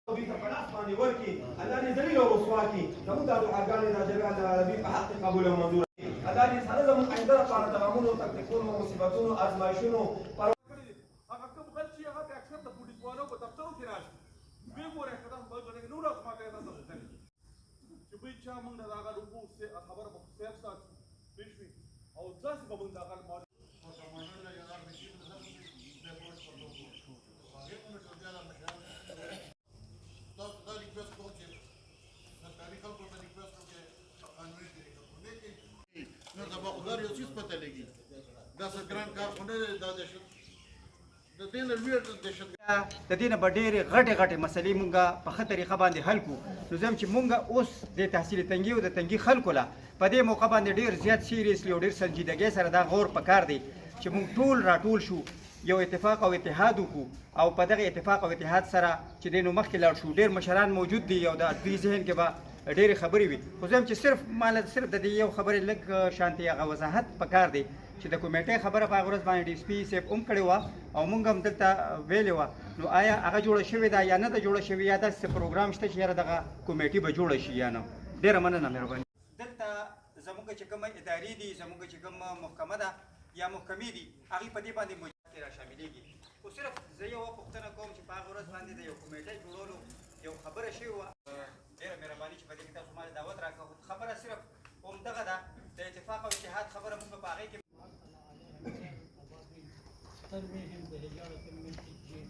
بك فلاس باندې ورکی الله دې ذلیل او رسوا کړي زموږ د دعاګانې د جل العالمین په حق قبول او منظور کړي الله دې سره زموږ آینده لپاره تمامونو تکلیفونو مصیبتونو آزمایښونو هغه کوم خلک چې هغه اکثر د پولیسوالو په دفترو کې راشي دوی ګورې که تاسو باید ورته نور اسما کوي تاسو غوښتنې چې دوی چا موږ د هغه رکوع خبره په سیف ساتو پېښ وي او داسې به موږ د هغه نو دا باخدار یو څه پته لګي دا څه ګران کار خو نه دی دا د دې نه لوی د دې نه به ډېرې غټې مسلې مونږه په ښه طریقه باندې حل کړو نو زه چې مونږه اوس د تحصیل تنګي او د تنګي خلکو له په دې موقع باندې ډېر زیات سیریسلی او ډېر سنجیدګۍ سره دا غور پکار دی چې مونږ ټول راټول شو یو اتفاق او اتحاد وکړو او په دغه اتفاق او اتحاد سره چې دی نو مخکې لاړ شو ډېر مشران موجود دي او د دوی ذهن کې به ډېرې خبرې وي خو زه چې صرف د دې یو خبرې لږ شانتي هغه وضاحت پکار دی چې د کمیټې خبره په هغه ورځ باندې ډي اس پي صاحب هم کړې وه او مونږ هم دلته ویلې وه نو آیا هغه جوړه شوې ده یا نه ده جوړه شوې یا داسې پروګرام شته چې یاره دغه کمیټې به جوړه شي یا نه ډېره مننه مهرباني دلته زموږ چې کومه ادارې دي زموږ چې کومه محکمه ده یا محکمې دي هغې په دې باندې موجودات را شاملېږي خو صرف زه یوه پوښتنه کوم چې په هغه ورځ باندې د یو کمیټې جوړولو یو خبره شوې وه ډېره مهرباني چې په دې کې تاسو ما دعوت راکړه خبره صرف همدغه ده د اتفاق او اتحاد خبره موږ په هغې کې ترميهم بحجارة من سجيل